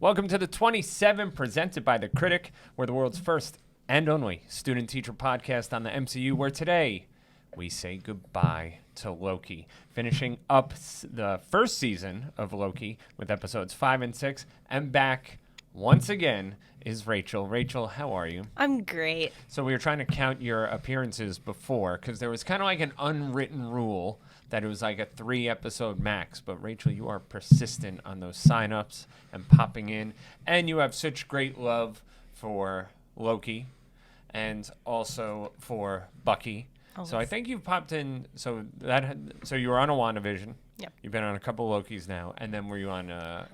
Welcome to the 27 presented by The Critic. We're the world's first and only student-teacher podcast on the MCU, where today we say goodbye to Loki, finishing up the first season of Loki with episodes 5 and 6, and back once again is Rachael. Rachael, how are you? I'm great. So we were trying to count your appearances before, because there was kind of like an unwritten rule that it was like a 3-episode max. But Rachael, you are persistent on those signups and popping in, and you have such great love for Loki and also for Bucky. Oh, so I think you've popped in. So you were on a WandaVision. Yep. You've been on a couple Lokis now, and then were you on a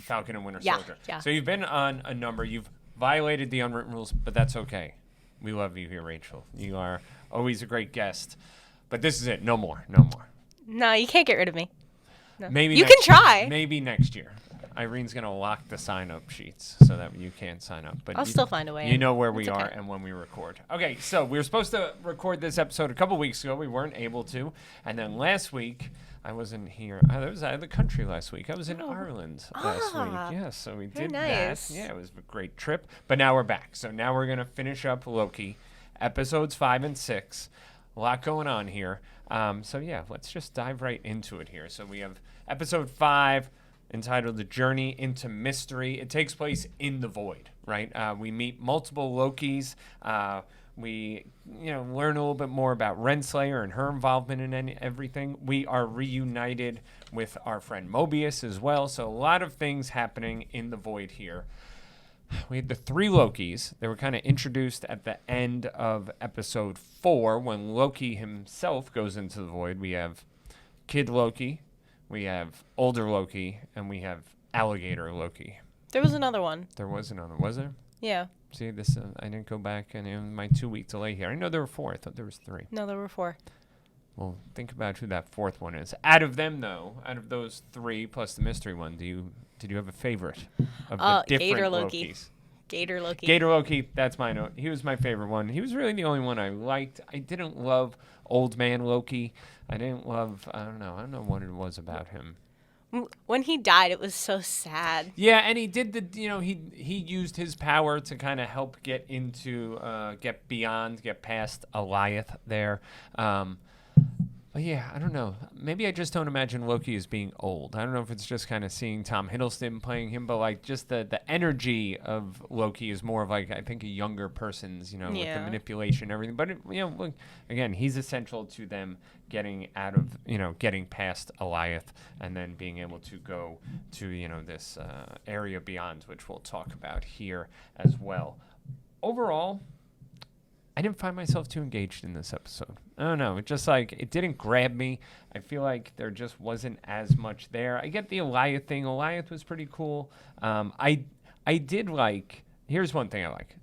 Falcon and Winter Yeah, Soldier? yeah. So you've been on a number. You've violated the unwritten rules, but that's okay. We love you here, Rachael. You are always a great guest. But this is it. No more. No more. No, you can't get rid of me. No. Maybe you next can try. Year. Maybe next year. Irene's going to lock the sign-up sheets so that you can't sign up. But I'll still find a way. You know where we It's are okay. and when we record. Okay, so we were supposed to record this episode a couple weeks ago. We weren't able to. And then last week, I wasn't here. I was out of the country last week. I was in Ireland last week. Yeah, so we did nice. that. Yeah, it was a great trip. But now we're back. So now we're going to finish up Loki, episodes 5 and 6. A lot going on here. So yeah, let's just dive right into it here. So we have episode 5, entitled The Journey into Mystery. It takes place in the void, right? We meet multiple Lokis. We learn a little bit more about Renslayer and her involvement in everything. We are reunited with our friend Mobius as well. So a lot of things happening in the void here. We had the 3 Lokis. They were kind of introduced at the end of episode 4 when Loki himself goes into the void. We have Kid Loki, we have older Loki, and we have alligator Loki. There was another one. There was another, was there? Yeah. See, this I didn't go back, and in my 2-week delay here. I know there were 4. I thought there was 3. No, there were 4. Well, think about who that 4th one is. Out of them, though, out of those 3 plus the mystery one, did you have a favorite of the different Gator Loki. Lokis? Gator Loki. Gator Loki, that's my note. He was my favorite one. He was really the only one I liked. I didn't love Old Man Loki. I don't know what it was about him. When he died, it was so sad. Yeah, and he did he used his power to kind of help get past Goliath there. But yeah, I don't know. Maybe I just don't imagine Loki as being old. I don't know if it's just kind of seeing Tom Hiddleston playing him, but like just the energy of Loki is more of like, I think, a younger person's, with the manipulation and everything. But, look, again, he's essential to them getting out of, getting past Goliath and then being able to go to, this area beyond, which we'll talk about here as well. Overall, I didn't find myself too engaged in this episode. I don't know. It just it didn't grab me. I feel like there just wasn't as much there. I get the Goliath thing. Goliath was pretty cool. I did like, here's one thing I like.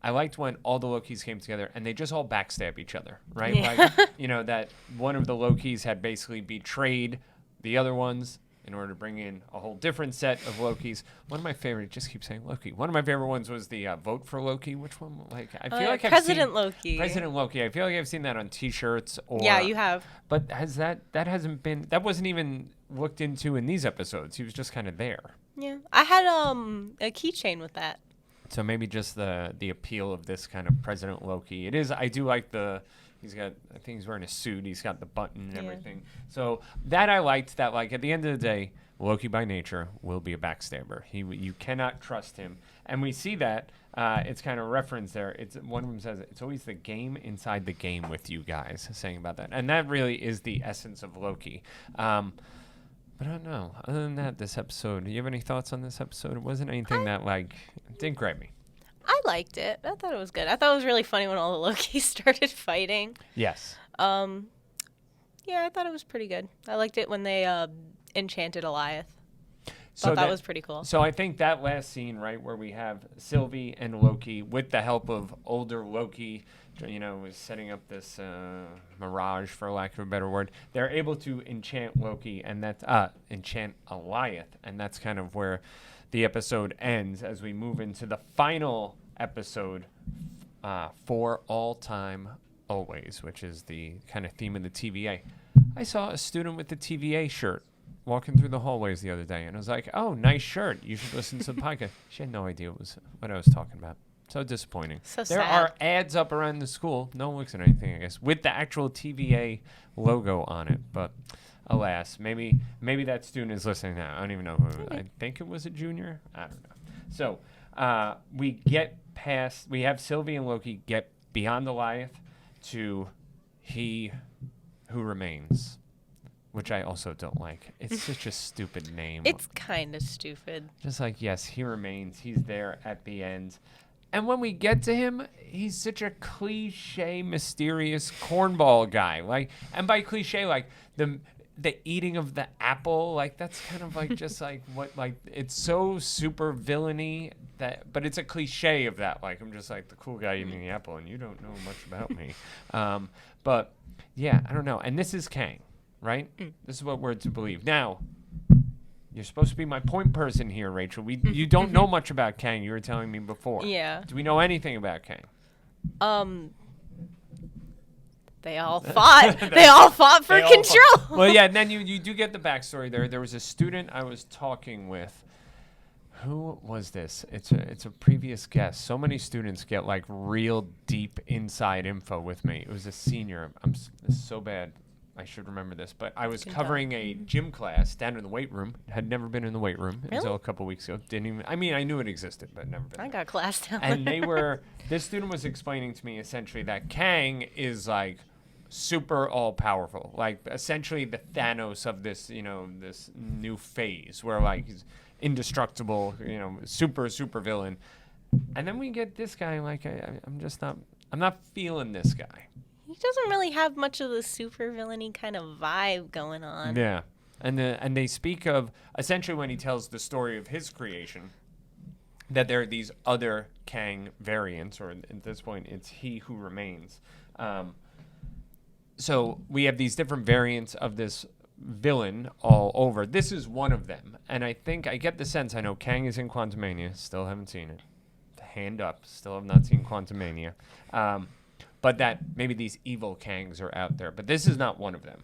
I liked when all the Lokis came together and they just all backstab each other, right? Yeah. Like, that one of the Lokis had basically betrayed the other ones in order to bring in a whole different set of Lokis. One of my favorite, just keep saying Loki. One of my favorite ones was the vote for Loki. Which one? Like, I feel like President Loki. President Loki. I feel like I've seen that on T-shirts. Yeah, you have. But that wasn't even looked into in these episodes. He was just kind of there. Yeah, I had a keychain with that. So maybe just the appeal of this kind of President Loki. It is. I do like he's got, I think he's wearing a suit. He's got the button and everything. So that I liked. That, like, at the end of the day, Loki by nature will be a backstabber. You cannot trust him. And we see that. It's kind of referenced there. One of them says, it's always the game inside the game with you guys, saying about that. And that really is the essence of Loki. But I don't know. Other than that, this episode, do you have any thoughts on this episode? It wasn't anything that, didn't grab me. I liked it. I thought it was good. I thought it was really funny when all the Lokis started fighting. Yes. Yeah, I thought it was pretty good. I liked it when they enchanted Goliath. Thought that was pretty cool. So I think that last scene, right, where we have Sylvie and Loki with the help of older Loki, is setting up this mirage, for lack of a better word. They're able to enchant Loki, and that's enchant Goliath, and that's kind of where the episode ends as we move into the final episode, For All Time Always, which is the kind of theme of the TVA. I saw a student with the TVA shirt walking through the hallways the other day, and I was like, "Oh, nice shirt. You should listen to the podcast." She had no idea what I was talking about. So disappointing. So there sad. are ads up around the school. No one looks at anything, I guess, with the actual TVA logo on it. But alas, maybe that student is listening now. I don't even know who. I think it was a junior. I don't know. So we get past. We have Sylvie and Loki get beyond Goliath to He Who Remains, which I also don't like. It's such a stupid name. It's kind of stupid. Just like, yes, he remains. He's there at the end. And when we get to him, he's such a cliche, mysterious cornball guy. Like, and by cliche, like the eating of the apple, like that's kind of like just like what, like it's so super villainy that, but it's a cliche of that. Like I'm just like the cool guy eating the apple, and you don't know much about me. But yeah, I don't know. And this is Kang, right? This is what we're to believe. Now, you're supposed to be my point person here, Rachel. You don't know much about Kang. You were telling me before. Yeah. Do we know anything about Kang? They all fought. They all fought for control. Well, yeah, and then you do get the backstory there. There was a student I was talking with. Who was this? It's a previous guest. So many students get like real deep inside info with me. It was a senior. This is so bad. I should remember this, but I was covering a gym class down in the weight room. Had never been in the weight room until a couple weeks ago. Didn't even. I mean, I knew it existed, but never been. I got class down. And this student was explaining to me essentially that Kang is like super all powerful, like essentially the Thanos of this, this new phase where like he's indestructible, super villain. And then we get this guy. Like I'm not feeling this guy. He doesn't really have much of the super villainy kind of vibe going on. Yeah, and they speak of essentially when he tells the story of his creation that there are these other Kang variants, or at this point it's He Who Remains. So we have these different variants of this villain all over. This is one of them, and I think I get the sense. I know Kang is in Quantumania. Still haven't seen it. Hand up. Still have not seen Quantumania. But that maybe these evil Kangs are out there, but this is not one of them.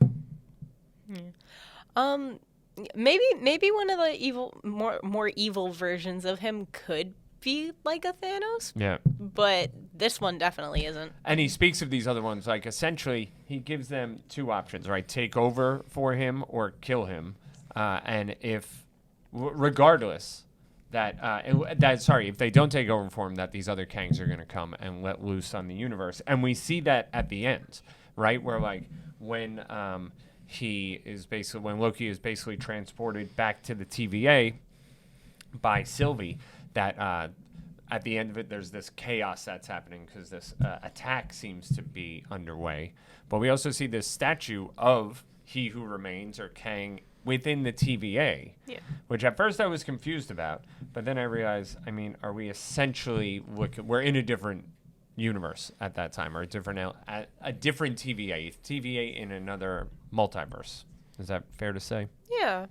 Maybe one of the evil, more evil versions of him could be like a Thanos. Yeah. But this one definitely isn't. And he speaks of these other ones, like essentially he gives them two options, right? Take over for him or kill him, and if regardless. If they don't take over for him, that these other Kangs are going to come and let loose on the universe. And we see that at the end, right? Where like when when Loki is basically transported back to the TVA by Sylvie, that at the end of it, there's this chaos that's happening because this attack seems to be underway. But we also see this statue of He Who Remains, or Kang, within the TVA, which at first I was confused about, but then I realized, are we essentially we're in a different universe at that time, or a different TVA in another multiverse. Is that fair to say? Yeah.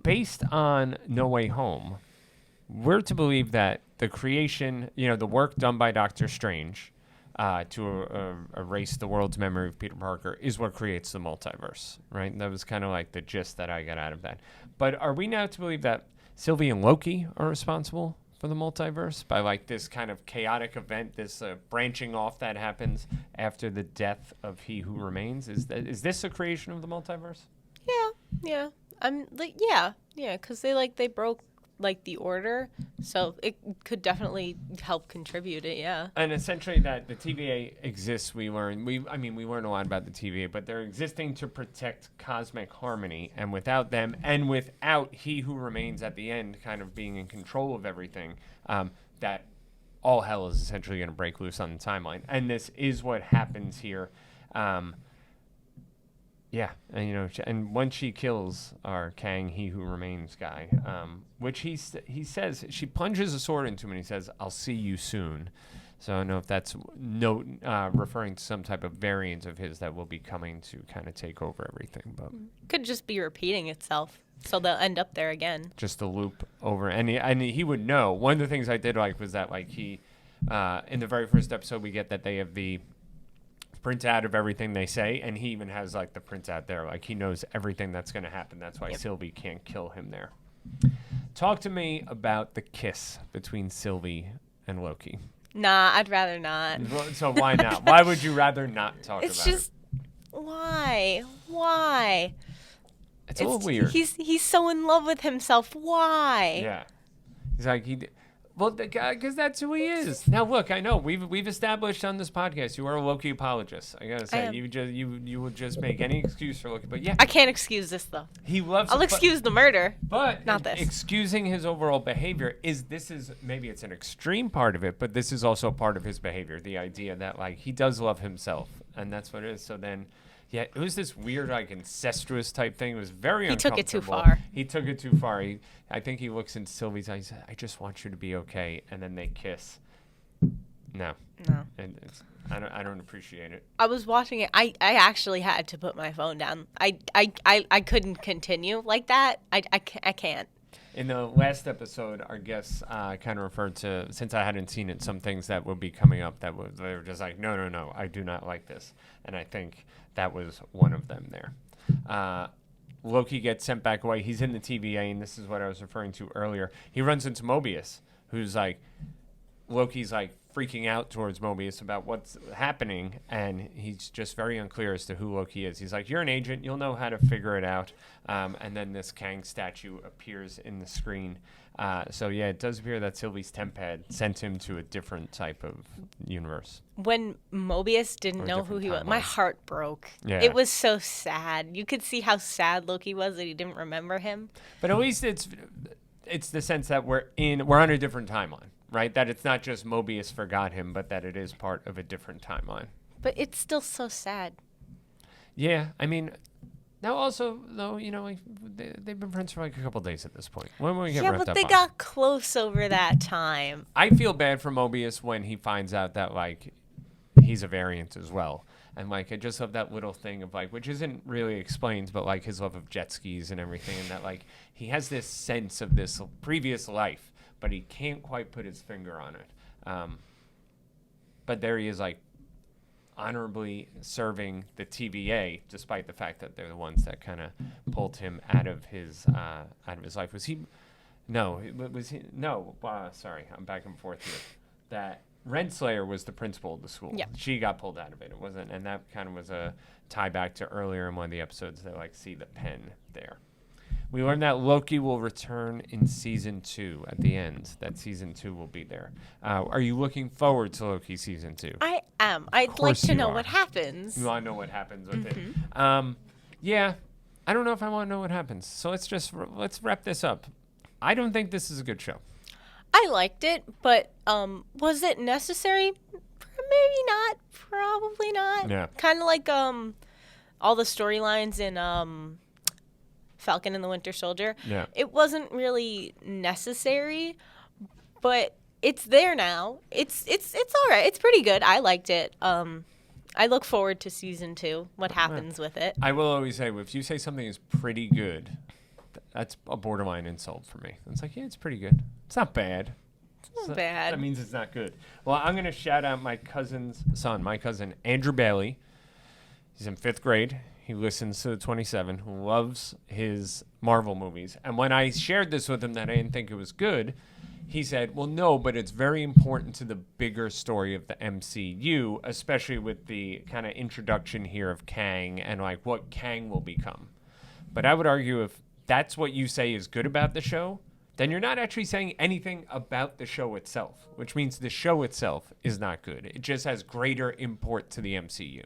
Based on No Way Home, we're to believe that the creation, the work done by Doctor Strange, to erase the world's memory of Peter Parker is what creates the multiverse, right? That was kind of like the gist that I got out of that. But are we now to believe that Sylvie and Loki are responsible for the multiverse by like this kind of chaotic event, this branching off that happens after the death of He Who Remains? Is this a creation of the multiverse? Yeah. I'm like, because they broke like the order, so it could definitely help contribute it. And essentially that the TVA exists, we learn we learn a lot about the TVA, but they're existing to protect cosmic harmony, and without them and without He Who Remains at the end kind of being in control of everything, that all hell is essentially going to break loose on the timeline. And this is what happens here. And when she kills our Kang, He Who Remains guy, which he says, she plunges a sword into him and he says, "I'll see you soon." So I don't know if that's referring to some type of variant of his that will be coming to kind of take over everything. But could just be repeating itself, so they'll end up there again. Just a loop over, and he would know. One of the things I did like was that like he, in the very first episode, we get that they have the printout of everything they say, and he even has like the printout there. Like he knows everything that's going to happen. That's why Sylvie can't kill him there. Talk to me about the kiss between Sylvie and Loki. Nah, I'd rather not. So why not? Why would you rather not talk It's about it? just why? It's a little weird. He's so in love with himself. Why? Yeah. He's like well, because that's who he is. Now, look, I know we've established on this podcast you are a Loki apologist. I gotta say, you would just make any excuse for Loki, but yeah, I can't excuse this though. he loves. I'll excuse the murder, but not this. Excusing his overall behavior is maybe it's an extreme part of it, but this is also part of his behavior. The idea that like he does love himself, and that's what it is. So then. Yeah, it was this weird, like, incestuous type thing. It was very uncomfortable. He took it too far. He took it too far. I think he looks in Sylvie's eyes. He said, I just want you to be okay. And then they kiss. No. And I don't appreciate it. I was watching it. I actually had to put my phone down. I couldn't continue like that. I can't. In the last episode, our guests kind of referred to, since I hadn't seen it, some things that would be coming up they were just like, no, I do not like this. And I think that was one of them there. Loki gets sent back away. He's in the TVA, and this is what I was referring to earlier. He runs into Mobius, who's like, Loki's like freaking out towards Mobius about what's happening, and he's just very unclear as to who Loki is. He's like, you're an agent, you'll know how to figure it out. And then this Kang statue appears in the screen. So yeah, it does appear that Sylvie's temp pad sent him to a different type of universe. When Mobius didn't know who he was, my heart broke. Yeah. It was so sad. You could see how sad Loki was that he didn't remember him. But at least it's the sense that we're on a different timeline. Right, that it's not just Mobius forgot him, but that it is part of a different timeline. But it's still so sad. Yeah, I mean, now also though, you know, like, they've been friends for like a couple days at this point. When will we get wrapped up? Yeah, but they got close over that time. I feel bad for Mobius when he finds out that like he's a variant as well, and like I just love that little thing of like, which isn't really explained, but like his love of jet skis and everything, and that like he has this sense of this previous life. But he can't quite put his finger on it. But there he is, like, honorably serving the TVA, despite the fact that they're the ones that kind of pulled him out of his life. Was he? No, was he? No, sorry, I'm back and forth here. That Renslayer was the principal of the school. Yeah. She got pulled out of it. It wasn't, and that kind of was a tie back to earlier in one of the episodes. They like see the pen there. We learned that Loki will return in season 2 at the end. That season 2 will be there. Are you looking forward to Loki season 2? I am. I'd like to know what happens. You want to know what happens with it? Yeah, I don't know if I want to know what happens. So let's wrap this up. I don't think this is a good show. I liked it, but was it necessary? Maybe not. Probably not. Yeah. Kind of like all the storylines in Falcon and the Winter Soldier. Yeah. It wasn't really necessary, but it's there now. It's all right. It's pretty good. I liked it. I look forward to season 2. What happens with it? I will always say, if you say something is pretty good, that's a borderline insult for me. It's like, yeah, it's pretty good. It's not bad. It's not bad. That means it's not good. Well, I'm going to shout out my cousin's son, my cousin Andrew Bailey. He's in 5th grade. He listens to the 27, loves his Marvel movies. And when I shared this with him that I didn't think it was good, he said, well, no, but it's very important to the bigger story of the MCU, especially with the kind of introduction here of Kang and like what Kang will become. But I would argue if that's what you say is good about the show, then you're not actually saying anything about the show itself, which means the show itself is not good. It just has greater import to the MCU.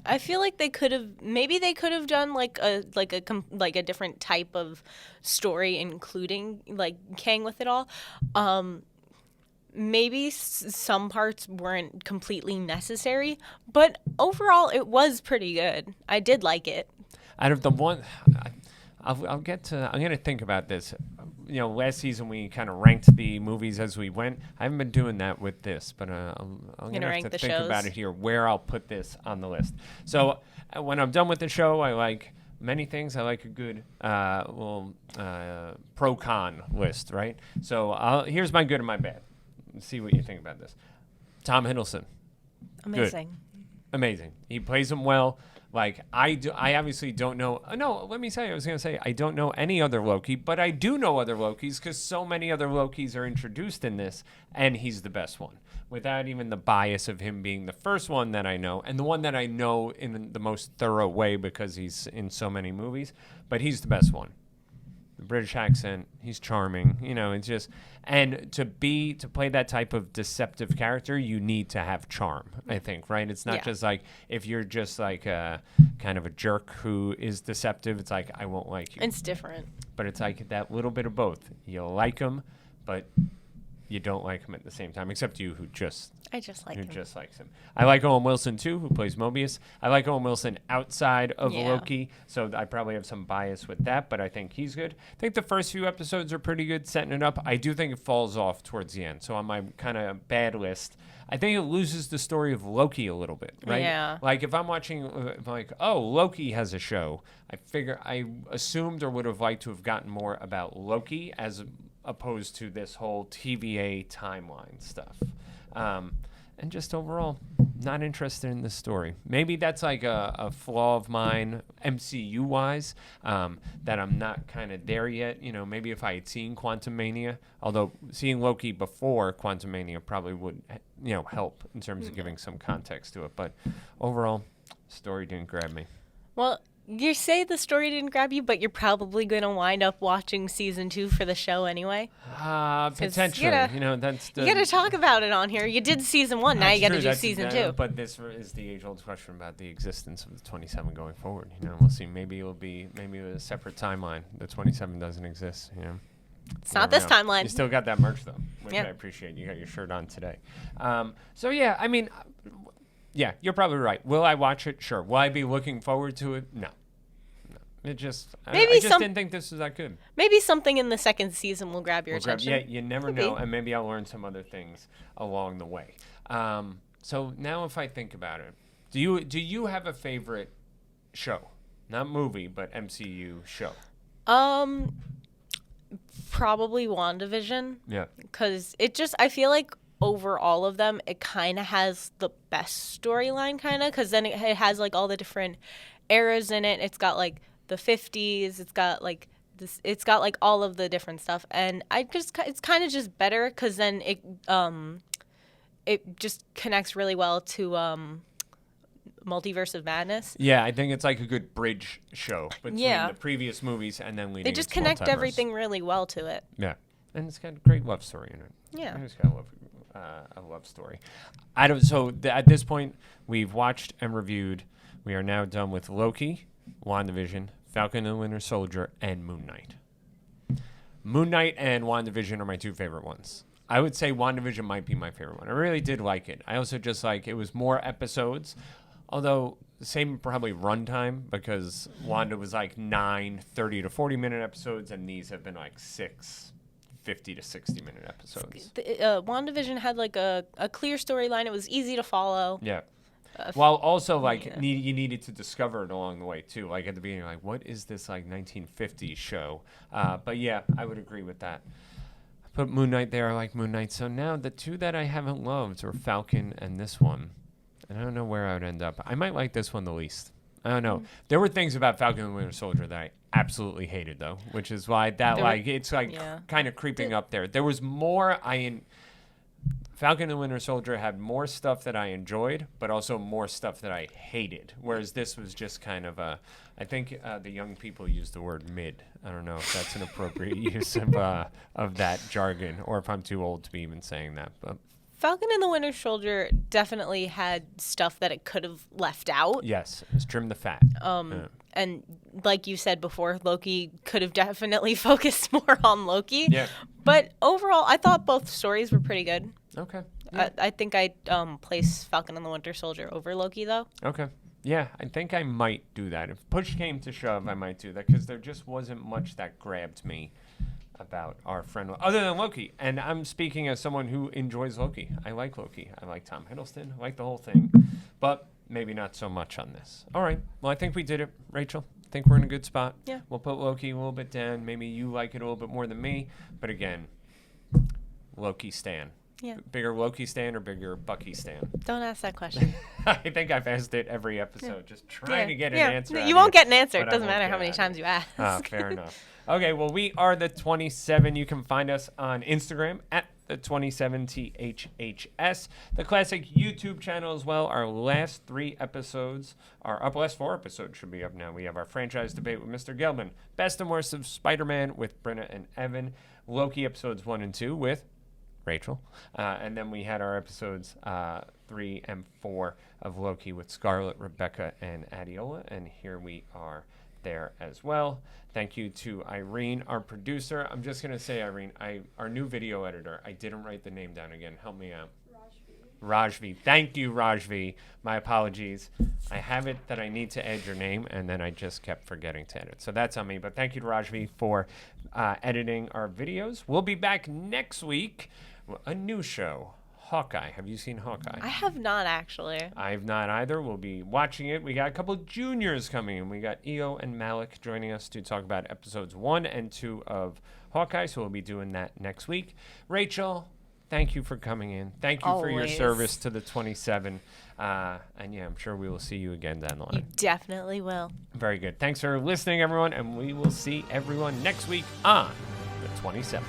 I feel like they could have done like a different type of story, including like Kang with it all. Maybe some parts weren't completely necessary, but overall it was pretty good. I did like it. Out of the one, I'm going to think about this. You know, last season we kind of ranked the movies as we went. I haven't been doing that with this, but I'm going to have to think about it here, where I'll put this on the list. So when I'm done with the show, I like many things. I like a good pro-con list, right? So here's my good and my bad. Let's see what you think about this. Tom Hiddleston. Amazing. Good. amazing. He plays him well. Like, I obviously don't know. No, let me say, I was going to say, I don't know any other Loki, but I do know other Lokis because so many other Lokis are introduced in this, and he's the best one. Without even the bias of him being the first one that I know, and the one that I know in the most thorough way because he's in so many movies, but he's the best one. The British accent, he's charming, it's just, and to play that type of deceptive character, you need to have charm, I think, right? It's not just like, if you're just like a kind of a jerk who is deceptive, it's like, I won't like you. It's different. But it's like that little bit of both. You like him, but you don't like him at the same time, except you who just... I just like him. Who just likes him. I like Owen Wilson, too, who plays Mobius. I like Owen Wilson outside of Loki, so I probably have some bias with that, but I think he's good. I think the first few episodes are pretty good, setting it up. I do think it falls off towards the end. So on my kind of bad list, I think it loses the story of Loki a little bit, right? Yeah. Like, if I'm watching, Loki has a show, I assumed or would have liked to have gotten more about Loki as opposed to this whole TVA timeline stuff. And just overall, not interested in this story. Maybe that's like a flaw of mine, MCU-wise, that I'm not kind of there yet. Maybe if I had seen Quantumania, although seeing Loki before Quantumania probably would, help in terms of giving some context to it. But overall, story didn't grab me. Well, you say the story didn't grab you, but you're probably going to wind up watching season 2 for the show anyway. Potentially. That's you got to talk about it on here. You did season 1, now you got to do season 2. But this is the age-old question about the existence of the 27 going forward. We'll see. Maybe it'll be a separate timeline. The 27 doesn't exist. It's not this timeline. You still got that merch though, which I appreciate. You got your shirt on today. Yeah, you're probably right. Will I watch it? Sure. Will I be looking forward to it? No. It just, I just didn't think this was that good. Maybe something in the second season will grab your attention. Yeah, you never know, and maybe I'll learn some other things along the way. So now if I think about it, do you have a favorite show? Not movie, but MCU show. Probably WandaVision. Yeah. Because I feel like over all of them, it kind of has the best storyline, kind of, because then it has like all the different eras in it. It's got like the 50s. It's got like this. It's got like all of the different stuff, and it's kind of just better because then it just connects really well to Multiverse of Madness. Yeah, I think it's like a good bridge show between the previous movies and then leading. They just connect everything really well to it. Yeah, and it's got a great love story in it. Yeah, it's got a love story. At this point, we've watched and reviewed. We are now done with Loki, WandaVision, Falcon and the Winter Soldier, and Moon Knight. Moon Knight and WandaVision are my two favorite ones. I would say WandaVision might be my favorite one. I really did like it. I also just like it was more episodes, although the same probably runtime because Wanda was like 9 30 to 40 minute episodes, and these have been like 6 50 to 60 minute episodes. WandaVision had like a clear storyline. It was easy to follow. Yeah. While also you needed to discover it along the way too. Like at the beginning, like what is this like 1950s show? But yeah, I would agree with that. I put Moon Knight there. I like Moon Knight. So now the two that I haven't loved are Falcon and this one. And I don't know where I would end up. I might like this one the least. I don't know. There were things about Falcon and the Winter Soldier that I absolutely hated though, which is why it's kind of creeping up there. There was more Falcon and the Winter Soldier had more stuff that I enjoyed, but also more stuff that I hated. Whereas this was just kind of I think the young people use the word mid. I don't know if that's an appropriate use of that jargon, or if I'm too old to be even saying that. But Falcon and the Winter Soldier definitely had stuff that it could have left out. Yes, it was trim the fat. And like you said before, Loki could have definitely focused more on Loki. Yeah. But overall, I thought both stories were pretty good. Okay. Yeah. I think I'd place Falcon and the Winter Soldier over Loki, though. Okay. Yeah, I think I might do that. If push came to shove, I might do that, because there just wasn't much that grabbed me about our friend, other than Loki. And I'm speaking as someone who enjoys Loki. I like Loki. I like Tom Hiddleston. I like the whole thing. But maybe not so much on this. All right. Well, I think we did it, Rachel. I think we're in a good spot. Yeah. We'll put Loki a little bit down. Maybe you like it a little bit more than me. But again, Loki stan. Yeah. Bigger Loki stan or bigger Bucky stan? Don't ask that question. I think I've asked it every episode, just trying to get an answer. You won't get an answer. but It doesn't matter how many times you ask. Fair enough. Okay, well, we are the 27. You can find us on Instagram at the 27THHS. The Classic YouTube channel as well. Our last 3 episodes are up. Last 4 episodes should be up now. We have our franchise debate with Mr. Gelman. Best and worst of Spider-Man with Brenna and Evan. Loki episodes 1 and 2 with Rachael. And then we had our episodes 3 and 4 of Loki with Scarlett, Rebecca, and Adiola. And here we are there as well. Thank you to Irene, our producer. I'm just going to say, Irene, our new video editor, I didn't write the name down again. Help me out. Rajvi. Thank you, Rajvi. My apologies. I have it that I need to add your name, and then I just kept forgetting to edit. So that's on me. But thank you to Rajvi for editing our videos. We'll be back next week. A new show. Hawkeye. Have you seen Hawkeye? I have not, actually. I have not either. We'll be watching it. We got a couple juniors coming in. We got Io and Malik joining us to talk about episodes 1 and 2 of Hawkeye, so we'll be doing that next week. Rachel, thank you for coming in. Thank you for your service to the 27. And yeah, I'm sure we will see you again down the line. You definitely will. Very good. Thanks for listening, everyone, and we will see everyone next week on the 27.